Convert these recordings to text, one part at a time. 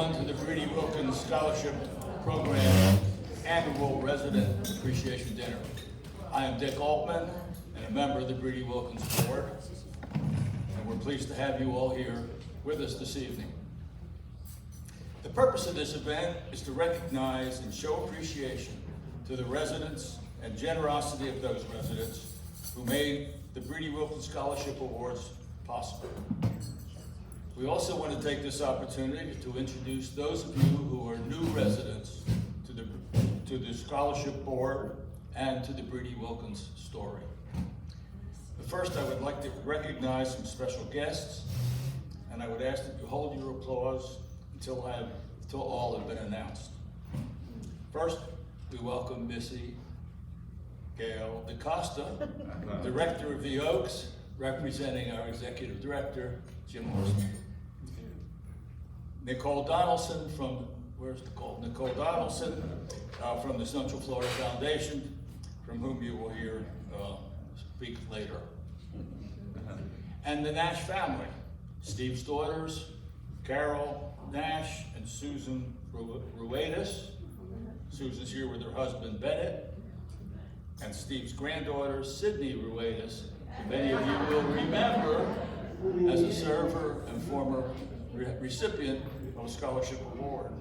everyone to the Wilkins Scholarship Program Annual Resident Appreciation Dinner. I am Dick Altman, and a member of the Wilkins Board, and we're pleased to have you all here with us this evening. The purpose of this event is to recognize and show appreciation to the residents and generosity of those residents who made the Wilkins Scholarship Awards possible. We also want to take this opportunity to introduce those of you who are new residents to the Scholarship Board and to the Wilkins story. But first, I would like to recognize some special guests, and I would ask that you hold your applause until all have been announced. First, we welcome Missy Gail DaCosta, Director of the Oaks, representing our Executive Director, Jim Horsley. Nicole Donaldson from, where's Nicole? Nicole Donaldson from the Central Florida Foundation, from whom you will hear speak later. And the Nash family, Steve's daughters, Carol Nash and Susan Ruedas. Susan's here with her husband, Bennett, and Steve's granddaughter, Sydney Ruedas, who many of you will remember as a server and former recipient of a scholarship award.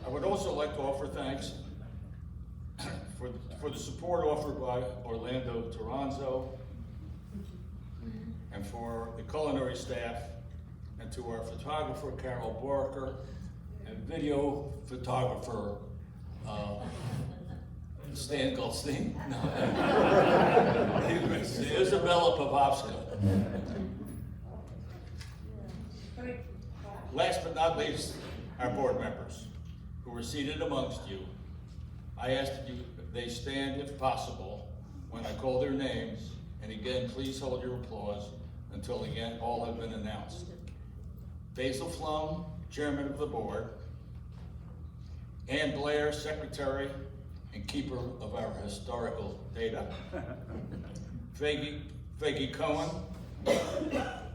I would also like to offer thanks for the support offered by Orlando Toronzo, and for the culinary staff, and to our photographer, Carol Barker, and video photographer, Stan Goldstein, Isabella Pavovska. Last but not least, our board members, who are seated amongst you. I ask that they stand, if possible, when I call their names, and again, please hold your applause until again all have been announced. Basil Flum, Chairman of the Board. Ann Blair, Secretary and Keeper of our historical data. Faggy Cohen,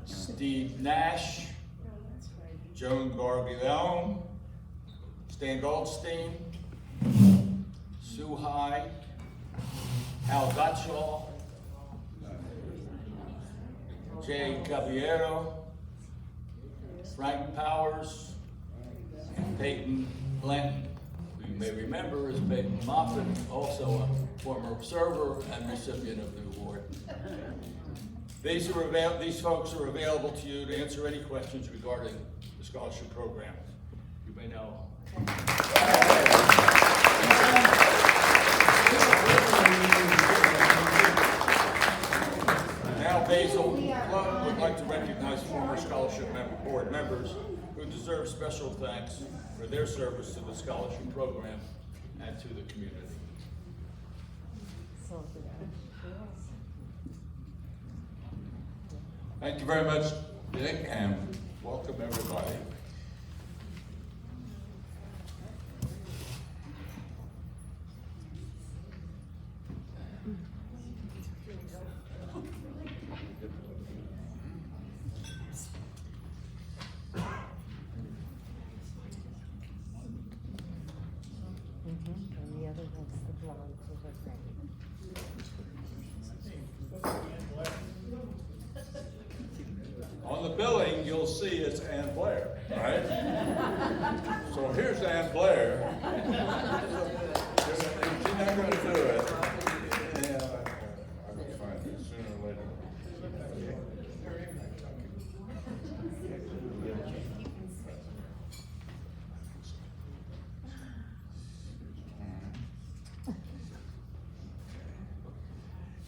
Steve Nash, Joan Gargileone, Stan Goldstein, Sue High, Al Gottschall, Jay Caballero, Frank Powers, and Peyton Blanton, who you may remember as Peyton Moffitt, also a former server and recipient of the award. These folks are available to you to answer any questions regarding the scholarship program. You may now. Now Basil would like to recognize former scholarship board members who deserve special thanks for their service to the scholarship program and to the community. Thank you very much, Dick, and welcome everybody. And the other one's the blonde over there. On the billing, you'll see it's Ann Blair, right? So here's Ann Blair. She's not going to do it. Yeah, I will find it sooner or later.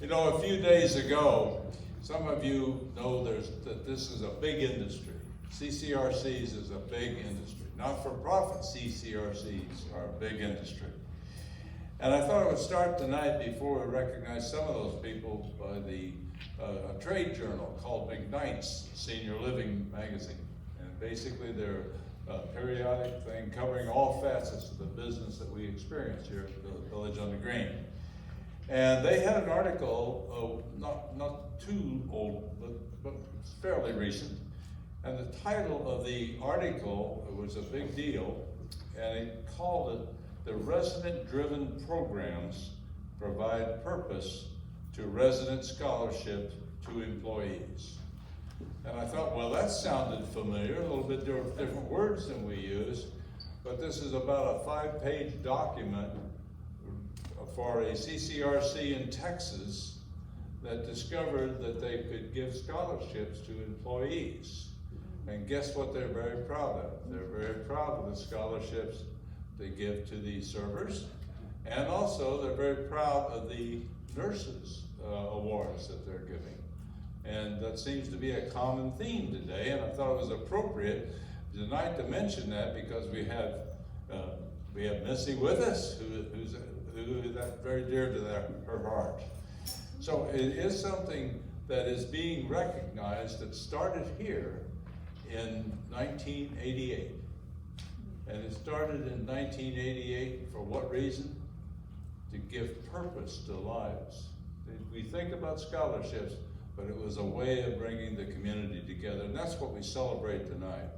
You know, a few days ago, some of you know that this is a big industry. CCRCs is a big industry. Not-for-profit CCRCs are a big industry. And I thought I would start tonight, before we recognize some of those people, by a trade journal called McKnight's Senior Living Magazine. And basically they're a periodic thing covering all facets of the business that we experience here at the Village on the Green. And they had an article, not too old, but fairly recent, And the title of the article was a big deal, and it called it, "The Resident-Driven Programs Provide Purpose to Resident Scholarship to Employees." And I thought, well, that sounded familiar, a little bit different words than we use, but this is about a 5-page document for a CCRC in Texas that discovered that they could give scholarships to employees. And guess what they're very proud of? They're very proud of the scholarships they give to the servers, and also they're very proud of the nurses awards that they're giving. And that seems to be a common theme today, and I thought it was appropriate tonight to mention that because we have Missy with us, who's that very dear to her heart. So it is something that is being recognized that started here in 1988. And it started in 1988 for what reason? To give purpose to lives. We think about scholarships, but it was a way of bringing the community together. And that's what we celebrate tonight,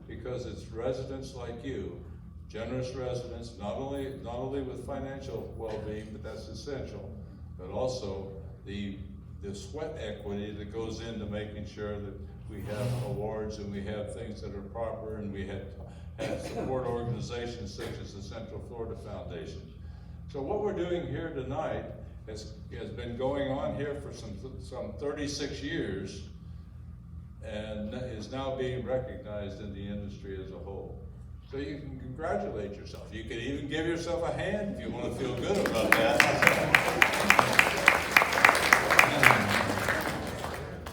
because it's residents like you, generous residents, not only with financial well-being, but that's essential, but also the sweat equity that goes into making sure that we have awards and we have things that are proper, and we have support organizations such as the Central Florida Foundation. So what we're doing here tonight has been going on here for some 36 years, and is now being recognized in the industry as a whole. So you can congratulate yourself. You can even give yourself a hand if you want to feel good about that.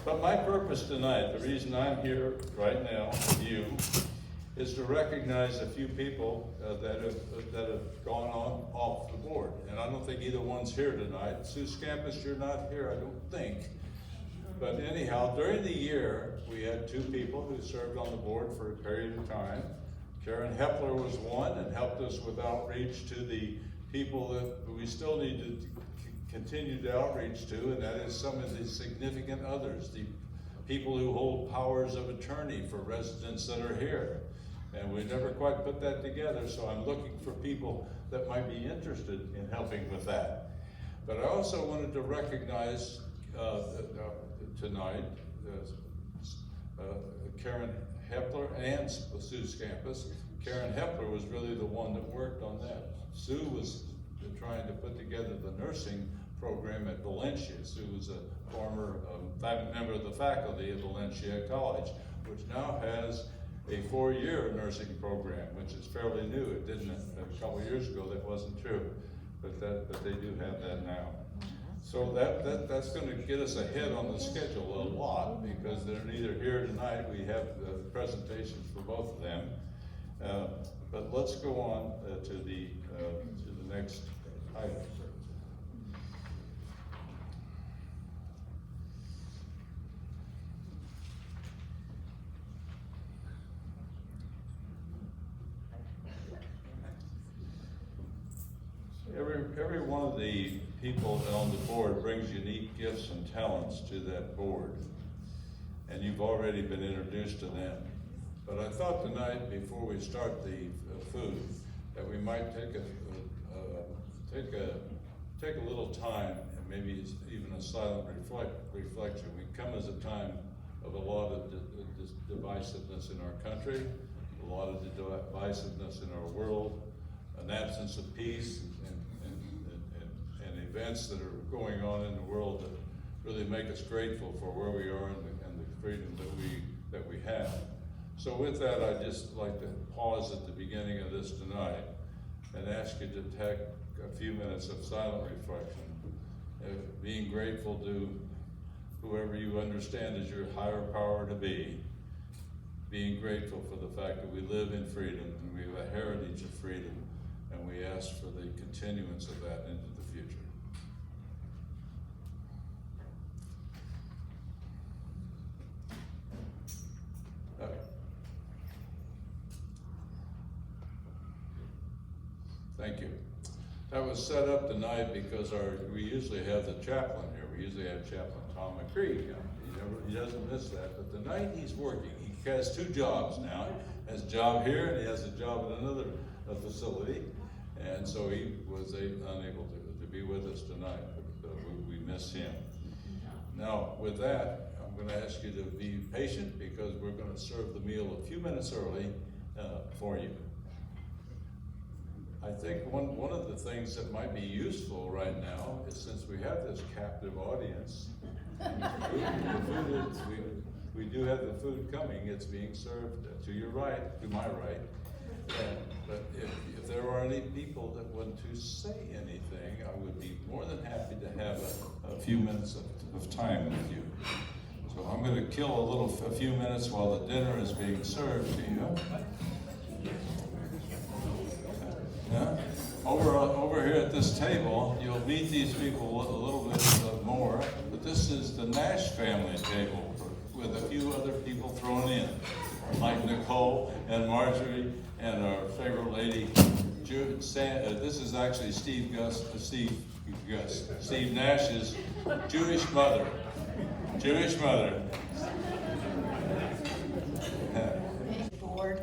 But my purpose tonight, the reason I'm here right now with you, is to recognize a few people that have gone on off the board. And I don't think either one's here tonight. Sue Scampus, you're not here, I don't think. But anyhow, during the year, we had 2 people who served on the board for a period of time. Karen Hepler was one and helped us with outreach to the people that we still need to continue to outreach to, and that is some of the significant others, the people who hold powers of attorney for residents that are here. And we never quite put that together, so I'm looking for people that might be interested in helping with that. But I also wanted to recognize tonight Karen Hepler and Sue Scampus. Karen Hepler was really the one that worked on that. Sue was trying to put together the nursing program at Valencia. Sue was a former member of the faculty at Valencia College, which now has a 4-year nursing program, which is fairly new. It didn't a couple years ago, that wasn't true, but they do have that now. So that's going to get us ahead on the schedule a lot, because they're neither here tonight. We have presentations for both of them. But let's go on to the next item. Every one of the people on the board brings unique gifts and talents to that board, and you've already been introduced to them. But I thought tonight, before we start the food, that we might take a little time, and maybe even a silent reflection. We come as a time of a lot of divisiveness in our country, a lot of divisiveness in our world, an absence of peace, and events that are going on in the world that really make us grateful for where we are and the freedom that we have. So with that, I'd just like to pause at the beginning of this tonight and ask you to take a few minutes of silent reflection, being grateful to whoever you understand as your higher power to be, being grateful for the fact that we live in freedom and we have a heritage of freedom, and we ask for the continuance of that into the future. Okay. Thank you. That was set up tonight because we usually have the chaplain here. We usually have Chaplain Tom McCree. He doesn't miss that, but tonight he's working. He has 2 jobs now. He has a job here and he has a job at another facility. And so he was unable to be with us tonight, but we miss him. Now, with that, I'm going to ask you to be patient because we're going to serve the meal a few minutes early for you. I think one of the things that might be useful right now is, since we have this captive audience, we do have the food coming. It's being served to your right, to my right. But if there are any people that want to say anything, I would be more than happy to have a few minutes of time with you. So I'm going to kill a few minutes while the dinner is being served to you. Yeah. Over here at this table, you'll meet these people a little bit more, but this is the Nash family table with a few other people thrown in, like Nicole and Marjorie and our favorite lady, this is actually Steve Nash's Jewish mother. Board.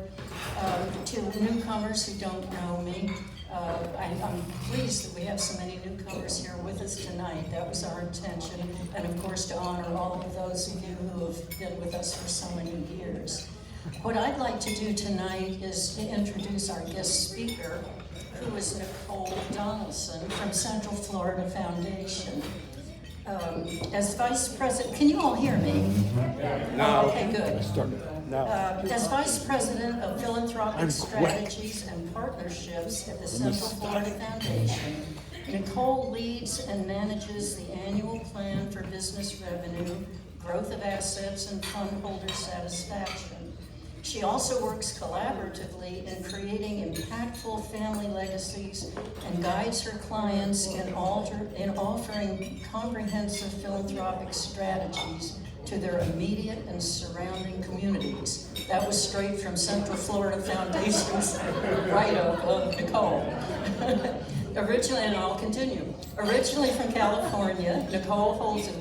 To newcomers who don't know me, I'm pleased that we have so many newcomers here with us tonight. That was our intention, and of course to honor all of those of you who have been with us for so many years. What I'd like to do tonight is to introduce our guest speaker, who is Nicole Donaldson from Central Florida Foundation. As Vice President, can you all hear me? No. Okay, good. No. As Vice President of Philanthropic Strategies and Partnerships at the Central Florida Foundation, Nicole leads and manages the annual plan for business revenue, growth of assets, and fund holder satisfaction. She also works collaboratively in creating impactful family legacies and guides her clients in offering comprehensive philanthropic strategies to their immediate and surrounding communities. That was straight from Central Florida Foundation's write-up of Nicole. Originally, and I'll continue. Originally from California, Nicole holds a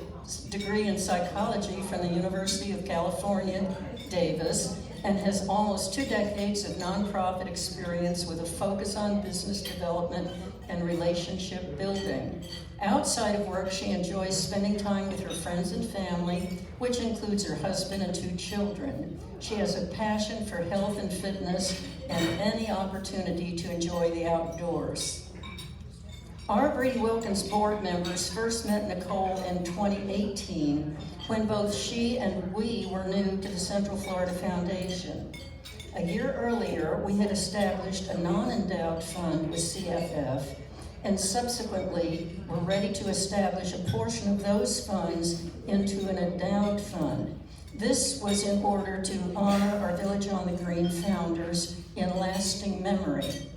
degree in psychology from the University of California, Davis, and has almost 2 decades of nonprofit experience with a focus on business development and relationship building. Outside of work, she enjoys spending time with her friends and family, which includes her husband and 2 children. She has a passion for health and fitness and any opportunity to enjoy the outdoors. Our Brady Wilkins board members first met Nicole in 2018 when both she and we were new to the Central Florida Foundation. A year earlier, we had established a non-endowed fund with CFF, and subsequently were ready to establish a portion of those funds into an endowed fund. This was in order to honor our Village on the Green founders in lasting memory,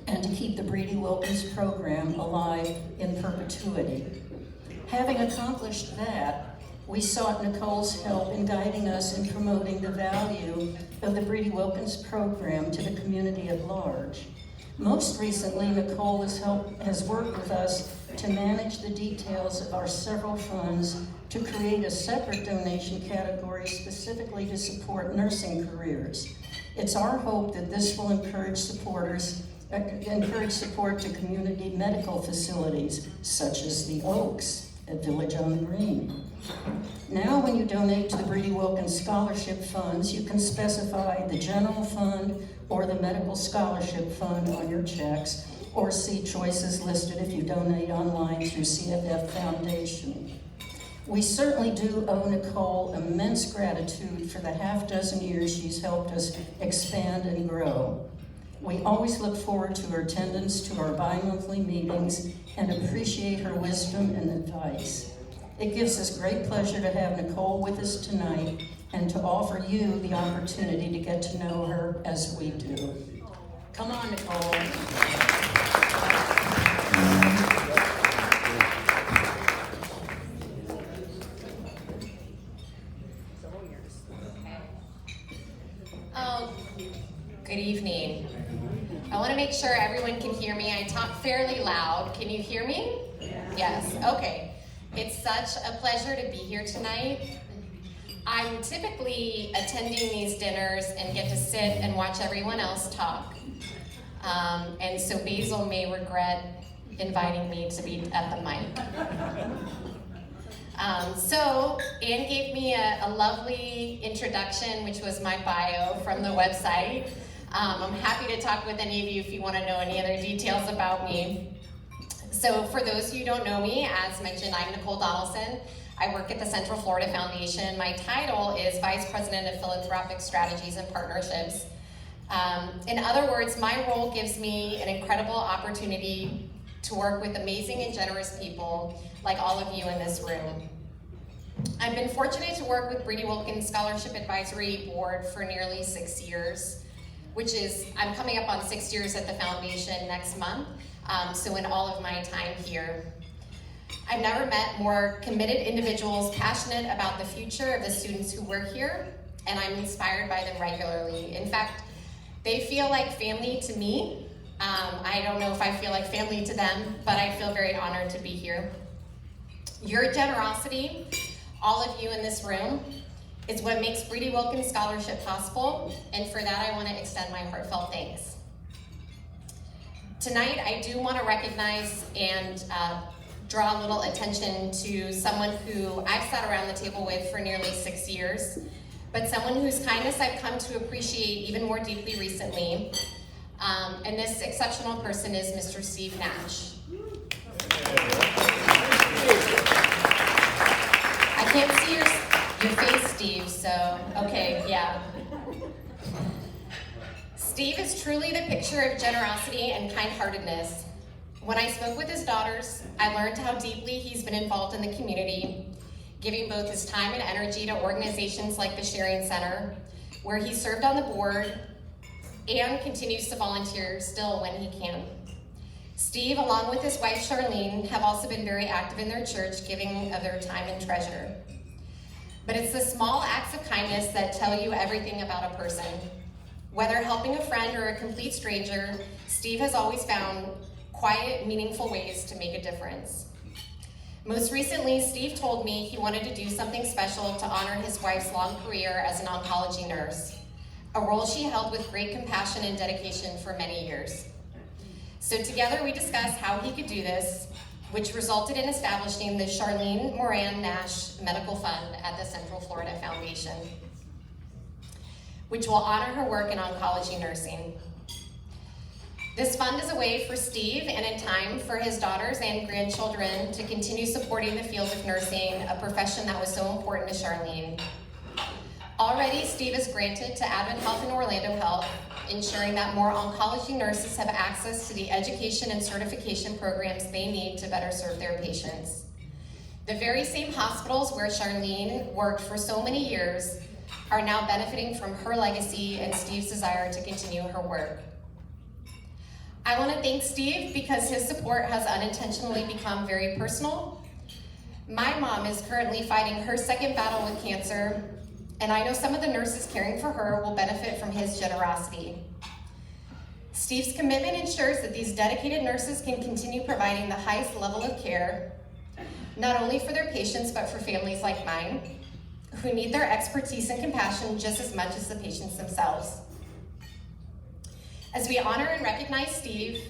and to keep the Brady Wilkins program alive in perpetuity. Having accomplished that, we sought Nicole's help in guiding us in promoting the value of the Brady Wilkins program to the community at large. Most recently, Nicole has worked with us to manage the details of our several funds to create a separate donation category specifically to support nursing careers. It's our hope that this will encourage support to community medical facilities, such as the Oaks at Village on the Green. Now, when you donate to the Brady Wilkins Scholarship Funds, you can specify the general fund or the medical scholarship fund on your checks, or see choices listed if you donate online through CFF Foundation. We certainly do owe Nicole immense gratitude for the half-dozen years she's helped us expand and grow. We always look forward to her attendance to our bi-monthly meetings and appreciate her wisdom and advice. It gives us great pleasure to have Nicole with us tonight and to offer you the opportunity to get to know her as we do. Come on, Nicole. Good evening. I want to make sure everyone can hear me. I talk fairly loud. Can you hear me? Yes. Okay. It's such a pleasure to be here tonight. I'm typically attending these dinners and get to sit and watch everyone else talk. And so Basil may regret inviting me to be at the mic. So Anne gave me a lovely introduction, which was my bio from the website. I'm happy to talk with any of you if you want to know any other details about me. So for those who don't know me, as mentioned, I'm Nicole Donaldson. I work at the Central Florida Foundation. My title is Vice President of Philanthropic Strategies and Partnerships. In other words, my role gives me an incredible opportunity to work with amazing and generous people like all of you in this room. I've been fortunate to work with Brady Wilkins Scholarship Advisory Board for nearly 6 years, which is, I'm coming up on 6 years at the foundation next month, so in all of my time here. I've never met more committed individuals passionate about the future of the students who work here, and I'm inspired by them regularly. In fact, they feel like family to me. I don't know if I feel like family to them, but I feel very honored to be here. Your generosity, all of you in this room, is what makes Brady Wilkins Scholarship possible, and for that I want to extend my heartfelt thanks. Tonight I do want to recognize and draw a little attention to someone who I've sat around the table with for nearly 6 years, but someone whose kindness I've come to appreciate even more deeply recently. And this exceptional person is Mr. Steve Nash. I can't see your face, Steve, so, okay, yeah. Steve is truly the picture of generosity and kind-heartedness. When I spoke with his daughters, I learned how deeply he's been involved in the community, giving both his time and energy to organizations like the Sharing Center, where he served on the board and continues to volunteer still when he can. Steve, along with his wife Charlene, have also been very active in their church, giving of their time and treasure. But it's the small acts of kindness that tell you everything about a person. Whether helping a friend or a complete stranger, Steve has always found quiet, meaningful ways to make a difference. Most recently, Steve told me he wanted to do something special to honor his wife's long career as an oncology nurse, a role she held with great compassion and dedication for many years. So together we discussed how he could do this, which resulted in establishing the Charlene Moran Nash Medical Fund at the Central Florida Foundation, which will honor her work in oncology nursing. This fund is a way for Steve, and in time for his daughters and grandchildren, to continue supporting the field of nursing, a profession that was so important to Charlene. Already, Steve is granted to Advent Health and Orlando Health, ensuring that more oncology nurses have access to the education and certification programs they need to better serve their patients. The very same hospitals where Charlene worked for so many years are now benefiting from her legacy and Steve's desire to continue her work. I want to thank Steve because his support has unintentionally become very personal. My mom is currently fighting her second battle with cancer, and I know some of the nurses caring for her will benefit from his generosity. Steve's commitment ensures that these dedicated nurses can continue providing the highest level of care, not only for their patients, but for families like mine, who need their expertise and compassion just as much as the patients themselves. As we honor and recognize Steve,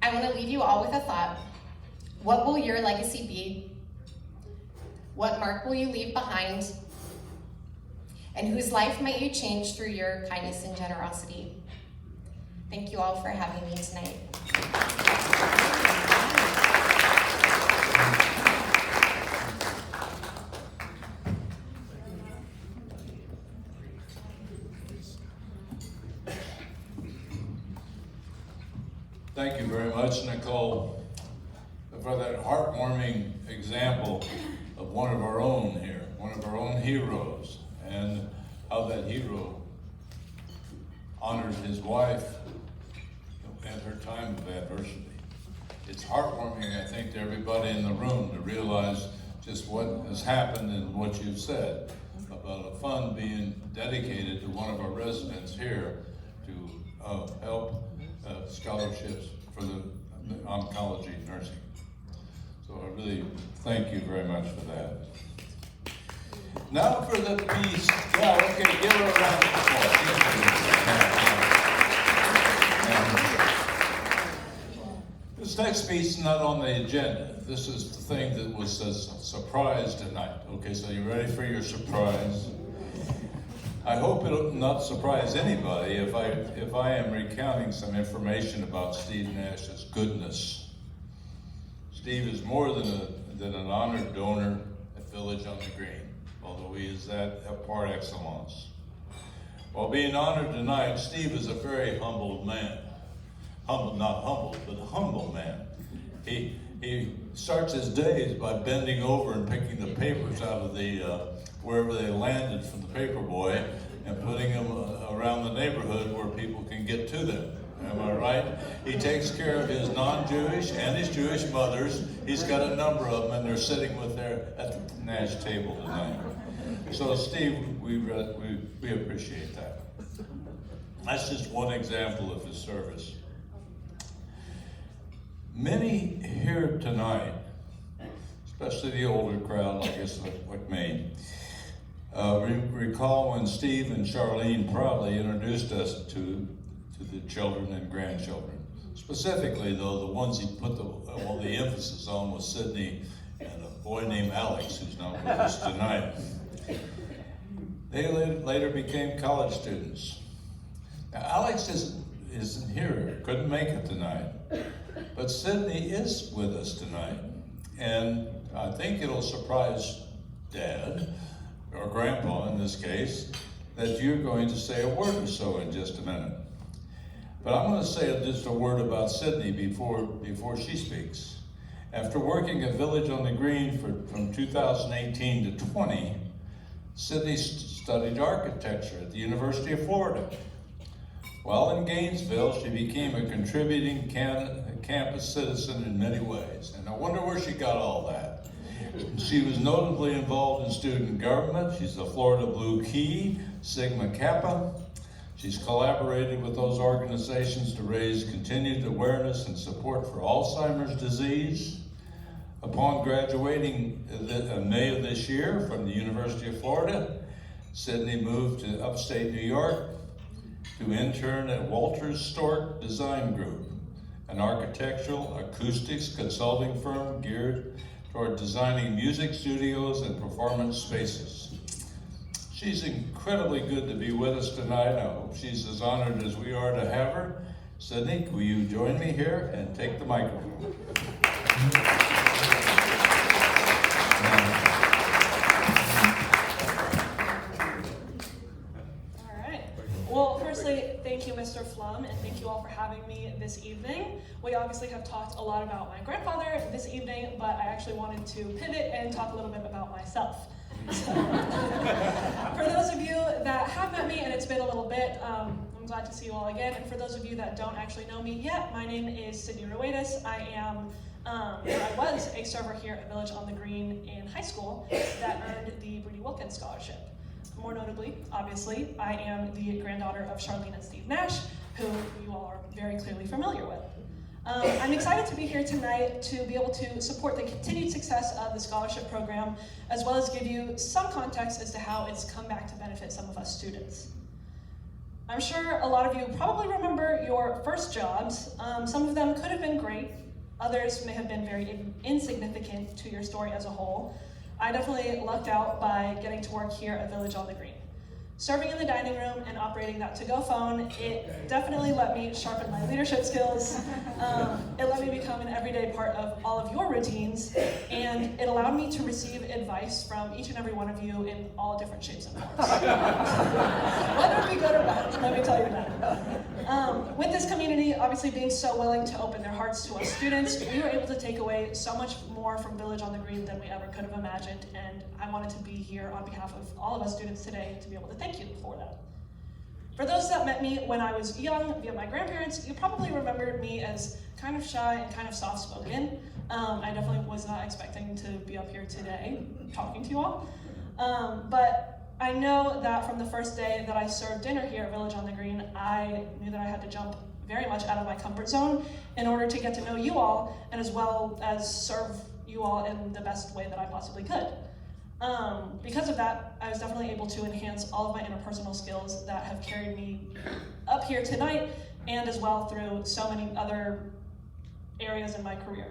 I want to leave you all with a thought. What will your legacy be? What mark will you leave behind? And whose life might you change through your kindness and generosity? Thank you all for having me tonight. Thank you very much, Nicole, for that heartwarming example of one of our own here, one of our own heroes, and how that hero honored his wife at her time of adversity. It's heartwarming, I think, to everybody in the room to realize just what has happened and what you've said about a fund being dedicated to one of our residents here to help scholarships for the oncology nursing. So I really thank you very much for that. Now for the piece. Well, okay, give her a round of applause. This next piece is not on the agenda. This is the thing that was a surprise tonight. Okay, so you ready for your surprise? I hope it'll not surprise anybody if I am recounting some information about Steve Nash's goodness. Steve is more than an honored donor at Village on the Green, although he is that par excellence. While being honored tonight, Steve is a very humble man. Not humble, but humble man. He starts his days by bending over and picking the papers out of the wherever they landed from the paper boy and putting them around the neighborhood where people can get to them. Am I right? He takes care of his non-Jewish and his Jewish mothers. He's got a number of them, and they're sitting at the Nash table tonight. So, Steve, we appreciate that. That's just one example of his service. Many here tonight, especially the older crowd, I guess like me, recall when Steve and Charlene proudly introduced us to the children and grandchildren. Specifically, though, the ones he put the emphasis on was Sydney and a boy named Alex, who's not with us tonight. They later became college students. Now, Alex isn't here, couldn't make it tonight, but Sydney is with us tonight. And I think it'll surprise Dad, or Grandpa in this case, that you're going to say a word or so in just a minute. But I'm going to say just a word about Sydney before she speaks. After working at Village on the Green from 2018 to 20, Sydney studied architecture at the University of Florida. While in Gainesville, she became a contributing campus citizen in many ways. And I wonder where she got all that. She was notably involved in student government. She's the Florida Blue Key, Sigma Kappa. She's collaborated with those organizations to raise continued awareness and support for Alzheimer's disease. Upon graduating in May of this year from the University of Florida, Sydney moved to upstate New York to intern at Walters Stork Design Group, an architectural acoustics consulting firm geared toward designing music studios and performance spaces. She's incredibly good to be with us tonight. I hope she's as honored as we are to have her. Sydney, will you join me here and take the microphone? Well, firstly, thank you, Mr. Flum, and thank you all for having me this evening. We obviously have talked a lot about my grandfather this evening, but I actually wanted to pivot and talk a little bit about myself. So, for those of you that have met me, and it's been a little bit, I'm glad to see you all again. And for those of you that don't actually know me yet, my name is Sydney Ruedas. I was a server here at Village on the Green in high school that earned the Wilkins scholarship. More notably, obviously, I am the granddaughter of Charlene and Steve Nash, who you all are very clearly familiar with. I'm excited to be here tonight to be able to support the continued success of the scholarship program, as well as give you some context as to how it's come back to benefit some of us students. I'm sure a lot of you probably remember your first jobs. Some of them could have been great, others may have been very insignificant to your story as a whole. I definitely lucked out by getting to work here at Village on the Green. Serving in the dining room and operating that to-go phone, it definitely let me sharpen my leadership skills. It let me become an everyday part of all of your routines, and it allowed me to receive advice from each and every one of you in all different shapes and forms. Whether it be good or bad, let me tell you that. With this community obviously being so willing to open their hearts to us students, we were able to take away so much more from Village on the Green than we ever could have imagined, and I wanted to be here on behalf of all of us students today to be able to thank you for that. For those that met me when I was young via my grandparents, you probably remembered me as kind of shy and kind of soft-spoken. I definitely was not expecting to be up here today talking to you all. But I know that from the first day that I served dinner here at Village on the Green, I knew that I had to jump very much out of my comfort zone in order to get to know you all, and as well as serve you all in the best way that I possibly could. Because of that, I was definitely able to enhance all of my interpersonal skills that have carried me up here tonight, and as well through so many other areas in my career.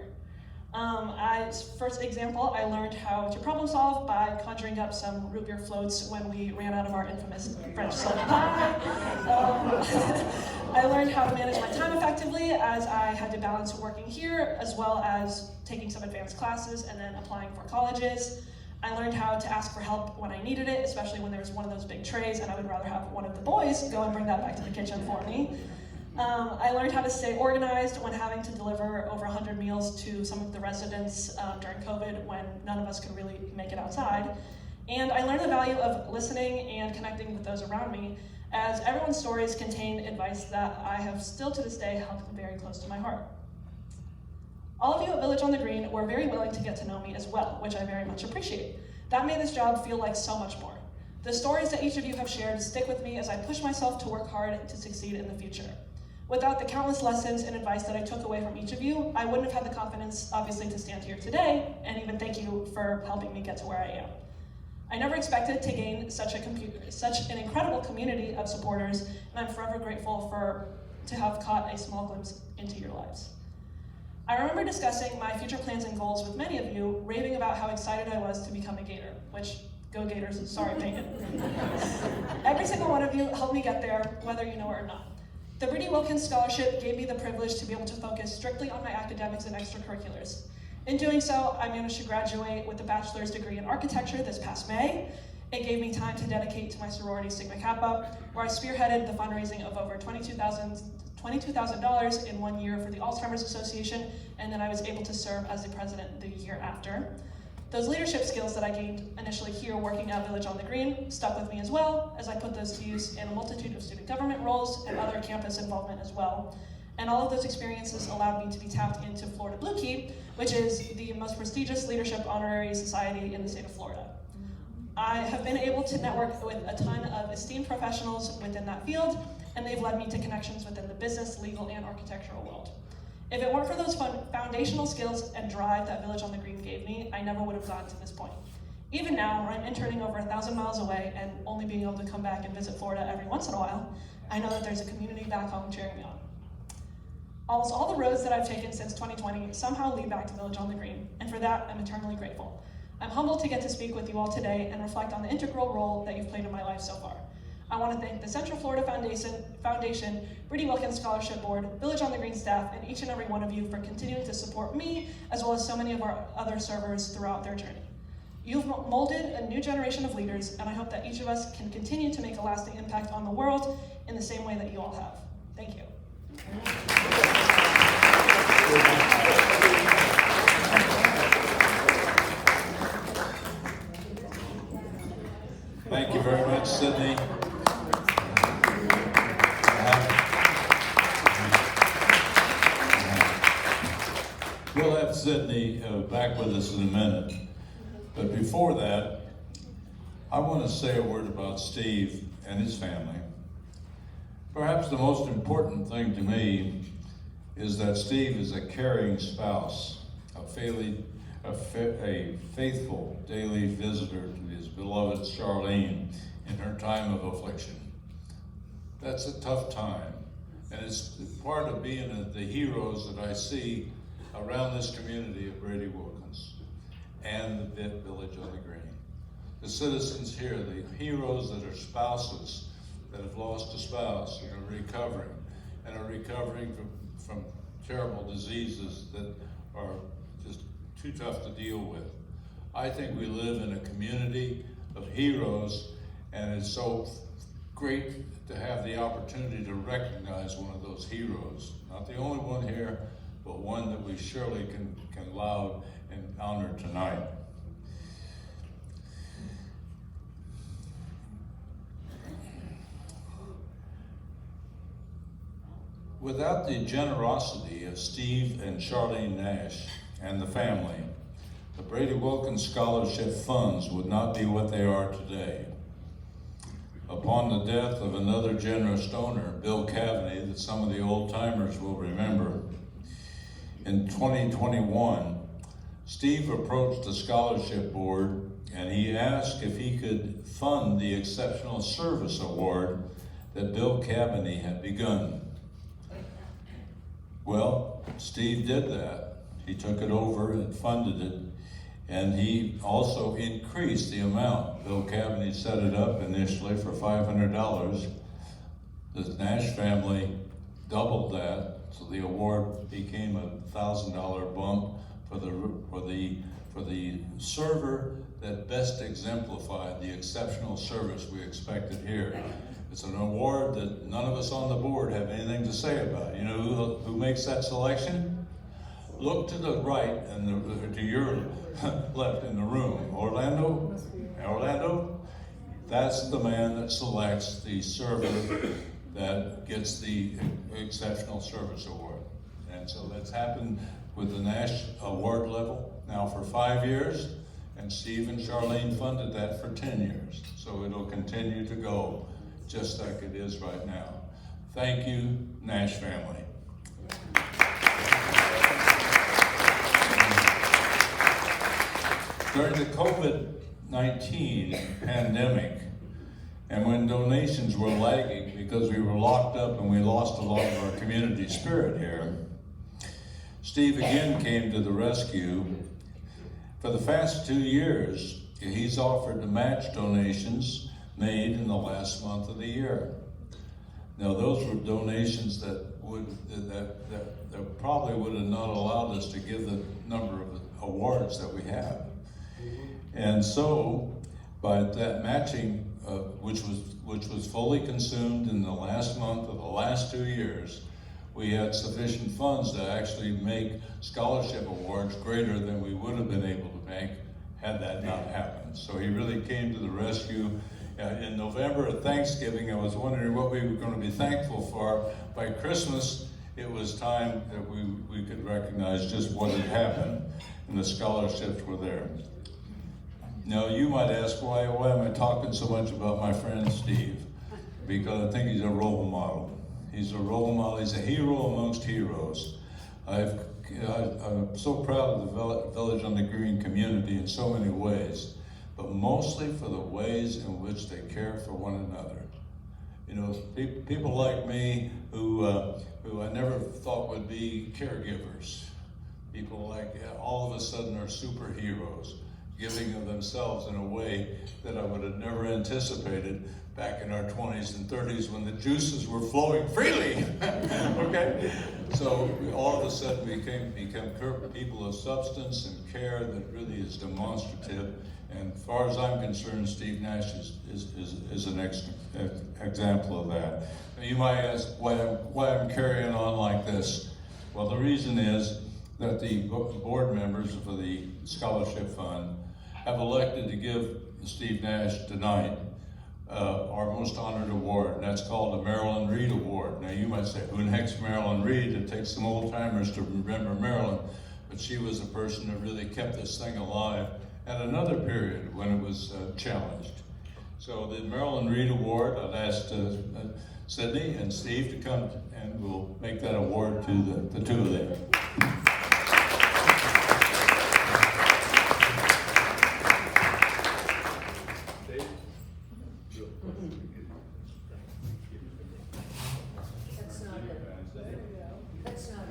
First example, I learned how to problem solve by conjuring up some root beer floats when we ran out of our infamous French salad pie. I learned how to manage my time effectively, as I had to balance working here as well as taking some advanced classes and then applying for colleges. I learned how to ask for help when I needed it, especially when there was one of those big trays and I would rather have one of the boys go and bring that back to the kitchen for me. I learned how to stay organized when having to deliver over 100 meals to some of the residents during COVID when none of us could really make it outside. And I learned the value of listening and connecting with those around me, as everyone's stories contain advice that I have still to this day held very close to my heart. All of you at Village on the Green were very willing to get to know me as well, which I very much appreciate. That made this job feel like so much more. The stories that each of you have shared stick with me as I push myself to work hard to succeed in the future. Without the countless lessons and advice that I took away from each of you, I wouldn't have had the confidence, obviously, to stand here today, and even thank you for helping me get to where I am. I never expected to gain such an incredible community of supporters, and I'm forever grateful to have caught a small glimpse into your lives. I remember discussing my future plans and goals with many of you, raving about how excited I was to become a Gator, which, go Gators, sorry Peyton. Every single one of you helped me get there, whether you know it or not. The Brady Wilkins Scholarship gave me the privilege to be able to focus strictly on my academics and extracurriculars. In doing so, I managed to graduate with a bachelor's degree in architecture this past May. It gave me time to dedicate to my sorority Sigma Kappa, where I spearheaded the fundraising of over $22,000 in 1 year for the Alzheimer's Association, and then I was able to serve as the president the year after. Those leadership skills that I gained initially here working at Village on the Green stuck with me as well, as I put those to use in a multitude of student government roles and other campus involvement as well. And all of those experiences allowed me to be tapped into Florida Blue Key, which is the most prestigious leadership honorary society in the state of Florida. I have been able to network with a ton of esteemed professionals within that field, and they've led me to connections within the business, legal, and architectural world. If it weren't for those foundational skills and drive that Village on the Green gave me, I never would have gotten to this point. Even now, where I'm interning over 1,000 miles away and only being able to come back and visit Florida every once in a while, I know that there's a community back home cheering me on. Almost all the roads that I've taken since 2020 somehow lead back to Village on the Green, and for that, I'm eternally grateful. I'm humbled to get to speak with you all today and reflect on the integral role that you've played in my life so far. I want to thank the Central Florida Foundation, Brady Wilkins Scholarship Board, Village on the Green staff, and each and every one of you for continuing to support me, as well as so many of our other servers throughout their journey. You've molded a new generation of leaders, and I hope that each of us can continue to make a lasting impact on the world in the same way that you all have. Thank you. Thank you very much, Sydney. We'll have Sydney back with us in a minute. But before that, I want to say a word about Steve and his family. Perhaps the most important thing to me is that Steve is a caring spouse, a faithful daily visitor to his beloved Charlene in her time of affliction. That's a tough time, and it's part of being the heroes that I see around this community of Brady Wilkins and the Village on the Green. The citizens here, the heroes that are spouses that have lost a spouse and are recovering from terrible diseases that are just too tough to deal with. I think we live in a community of heroes, and it's so great to have the opportunity to recognize one of those heroes. Not the only one here, but one that we surely can laud and honor tonight. Without the generosity of Steve and Charlene Nash and the family, the Brady Wilkins Scholarship funds would not be what they are today. Upon the death of another generous donor, Bill Cavaney, that some of the old timers will remember, in 2021, Steve approached the scholarship board and he asked if he could fund the Exceptional Service Award that Bill Cavaney had begun. Well, Steve did that. He took it over and funded it, and he also increased the amount. Bill Cavaney set it up initially for $500. The Nash family doubled that, so the award became a $1,000 bump for the server that best exemplified the exceptional service we expected here. It's an award that none of us on the board have anything to say about. You know who makes that selection? Look to the right and to your left in the room. Orlando? That's the man that selects the server that gets the Exceptional Service Award. And so that's happened with the Nash Award level now for 5 years, and Steve and Charlene funded that for 10 years. So it'll continue to go just like it is right now. Thank you, Nash family. During the COVID-19 pandemic, and when donations were lagging because we were locked up and we lost a lot of our community spirit here, Steve again came to the rescue. For the past 2 years, he's offered to match donations made in the last month of the year. Now, those were donations that probably would have not allowed us to give the number of awards that we have. And so, by that matching, which was fully consumed in the last month of the last 2 years, we had sufficient funds to actually make scholarship awards greater than we would have been able to make had that not happened. So he really came to the rescue. In November at Thanksgiving, I was wondering what we were going to be thankful for. By Christmas, it was time that we could recognize just what had happened, and the scholarships were there. Now, you might ask, why am I talking so much about my friend Steve? Because I think he's a role model. He's a role model. He's a hero amongst heroes. I'm so proud of the Village on the Green community in so many ways, but mostly for the ways in which they care for one another. You know, people like me who I never thought would be caregivers. People like all of a sudden are superheroes, giving of themselves in a way that I would have never anticipated back in our 20s and 30s when the juices were flowing freely. Okay? So we all of a sudden become people of substance and care that really is demonstrative. And as far as I'm concerned, Steve Nash is an example of that. Now you might ask why I'm carrying on like this. Well, the reason is that the board members for the scholarship fund have elected to give Steve Nash tonight our most honored award, and that's called the Marilyn Reed Award. Now you might say, who next Marilyn Reed? It takes some old timers to remember Marilyn, but she was the person that really kept this thing alive at another period when it was challenged. So the Marilyn Reed Award, I've asked Sydney and Steve to come and we'll make that award to the two of them.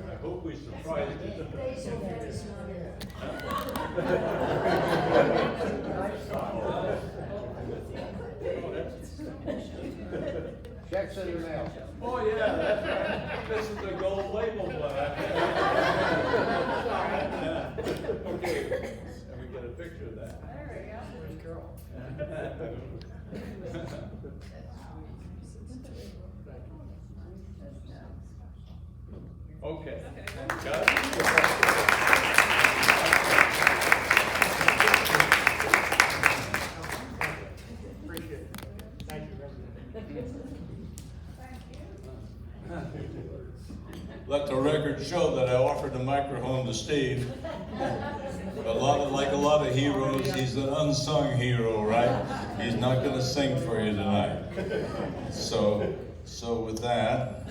I hope we surprised you. Checks in the mail. Oh yeah, that's right. This is the gold label one. Okay, and we get a picture of that. There we go. Okay. Appreciate it. Thank you, President. Let the record show that I offered the microphone to Steve. Like a lot of heroes, he's an unsung hero, right? He's not going to sing for you tonight. So with that,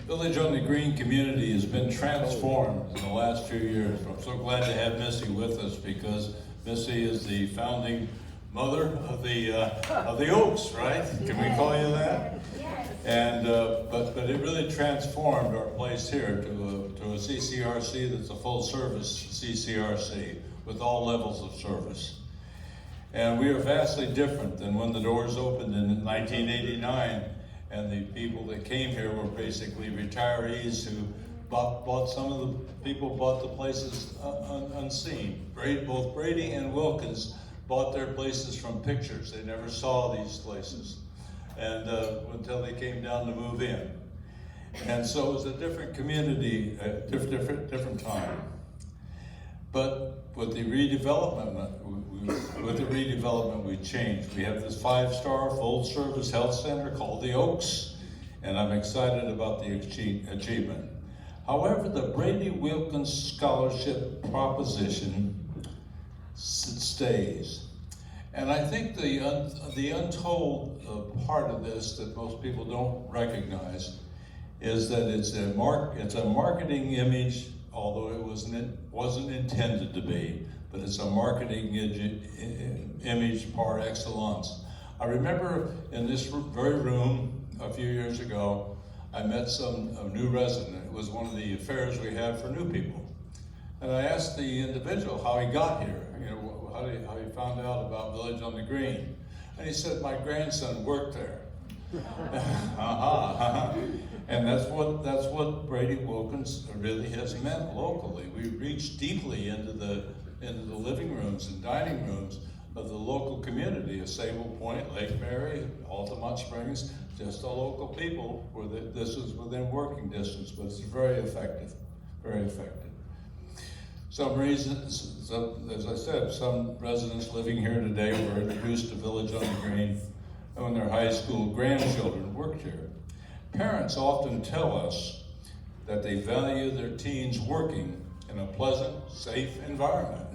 Village on the Green community has been transformed in the last few years. I'm so glad to have Missy with us because Missy is the founding mother of the Oaks, right? Can we call you that? Yes. And but it really transformed our place here to a CCRC that's a full service CCRC with all levels of service. And we are vastly different than when the doors opened in 1989, and the people that came here were basically retirees who bought some of the people bought the places unseen. Both Brady and Wilkins bought their places from pictures. They never saw these places, and until they came down to move in. And so it was a different community, a different time. But with the redevelopment, we changed. We have this 5-star full-service health center called the Oaks, and I'm excited about the achievement. However, the Brady Wilkins Scholarship proposition stays. And I think the untold part of this that most people don't recognize is that it's a marketing image, although it wasn't intended to be, but it's a marketing image par excellence. I remember in this very room a few years ago, I met a new resident. It was one of the affairs we have for new people. And I asked the individual how he got here, how he found out about Village on the Green. And he said, my grandson worked there. And that's what Brady Wilkins really has meant locally. We reach deeply into the living rooms and dining rooms of the local community of Sable Point, Lake Mary, Altamont Springs, just the local people where this is within working distance, but it's very effective, very effective. Some reasons, as I said, some residents living here today were introduced to Village on the Green when their high school grandchildren worked here. Parents often tell us that they value their teens working in a pleasant, safe environment,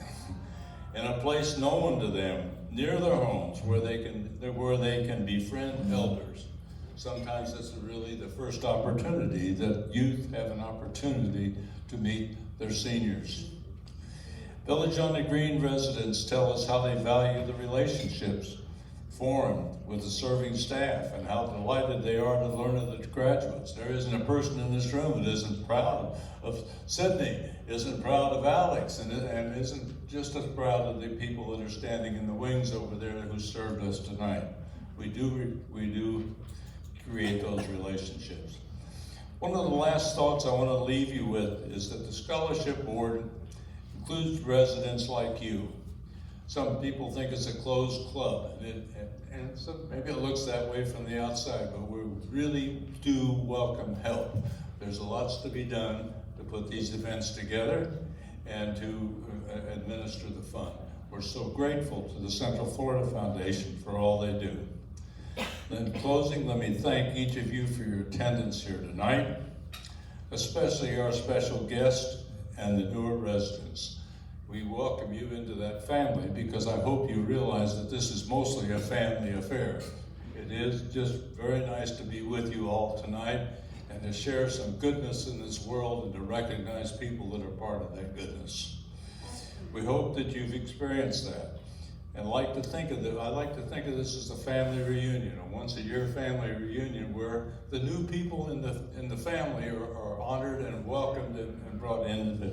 in a place known to them, near their homes, where they can befriend elders. Sometimes this is really the first opportunity that youth have an opportunity to meet their seniors. Village on the Green residents tell us how they value the relationships formed with the serving staff and how delighted they are to learn of the graduates. There isn't a person in this room that isn't proud of Sydney, isn't proud of Alex, and isn't just as proud of the people that are standing in the wings over there who served us tonight. We do create those relationships. One of the last thoughts I want to leave you with is that the Scholarship Board includes residents like you. Some people think it's a closed club, and so maybe it looks that way from the outside, but we really do welcome help. There's lots to be done to put these events together and to administer the fund. We're so grateful to the Central Florida Foundation for all they do. In closing, let me thank each of you for your attendance here tonight, especially our special guest and the newer residents. We welcome you into that family because I hope you realize that this is mostly a family affair. It is just very nice to be with you all tonight and to share some goodness in this world and to recognize people that are part of that goodness. We hope that you've experienced that. And I like to think of this as a family reunion, a once-a-year family reunion where the new people in the family are honored and welcomed and brought into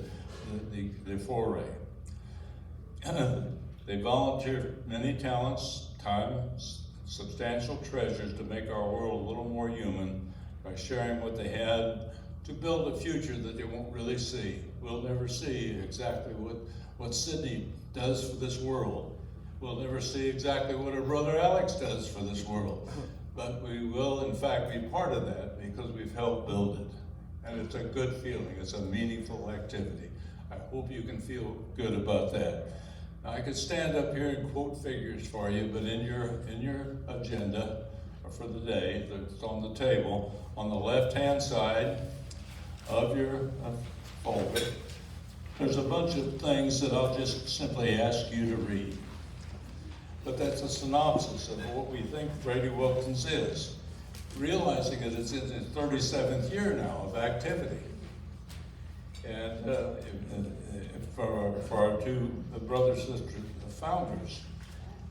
the foray. They volunteer many talents, time, substantial treasures to make our world a little more human by sharing what they had to build a future that they won't really see. We'll never see exactly what Sydney does for this world. We'll never see exactly what her brother Alex does for this world. But we will, in fact, be part of that because we've helped build it. And it's a good feeling. It's a meaningful activity. I hope you can feel good about that. Now, I could stand up here and quote figures for you, but in your agenda for the day that's on the table, on the left-hand side of your folder, there's a bunch of things that I'll just simply ask you to read. But that's a synopsis of what we think Brady Wilkins is, realizing that it's in its 37th year now of activity. And for our two brother-sister founders,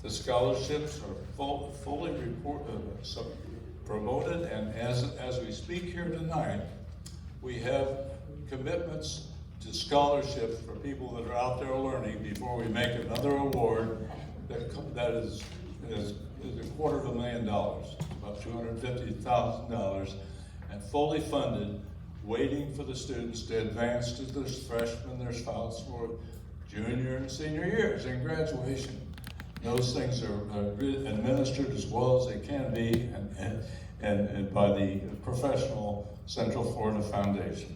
the scholarships are fully promoted, and as we speak here tonight, we have commitments to scholarships for people that are out there learning before we make another award that is $250,000, about $250,000, and fully funded, waiting for the students to advance to their freshman, their sophomore, junior, and senior years and graduation. Those things are administered as well as they can be, and by the professional Central Florida Foundation.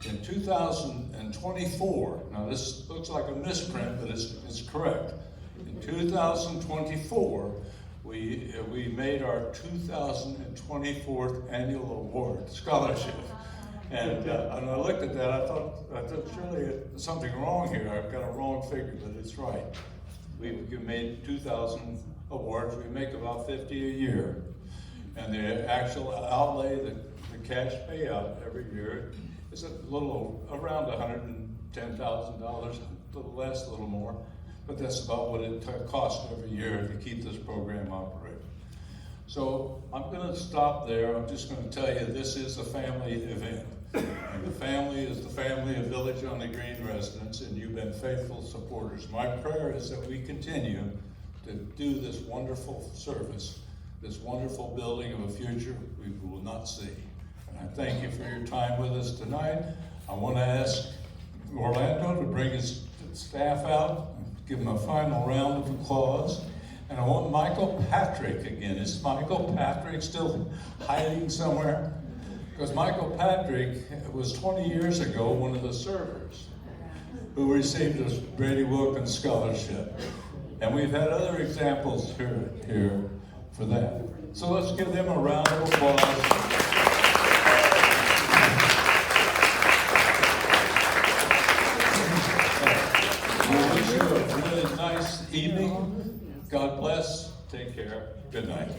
In 2024, now this looks like a misprint, but it's correct. In 2024, we made our 2024 annual award scholarship. And I looked at that, I thought surely there's something wrong here. I've got a wrong figure, but it's right. We made 2,000 awards. We make about 50 a year. And the actual outlay, the cash payout every year is a little around $110,000, a little less, a little more. But that's about what it costs every year to keep this program operating. So I'm going to stop there. I'm just going to tell you this is a family event. And the family is the family of Village on the Green residents, and you've been faithful supporters. My prayer is that we continue to do this wonderful service, this wonderful building of a future we will not see. And I thank you for your time with us tonight. I want to ask Orlando to bring his staff out, give him a final round of applause. And I want Michael Patrick again. Is Michael Patrick still hiding somewhere? Because Michael Patrick was 20 years ago one of the servers who received a Brady Wilkins scholarship. And we've had other examples here for that. So let's give them a round of applause. We wish you a really nice evening. God bless. Take care. Good night.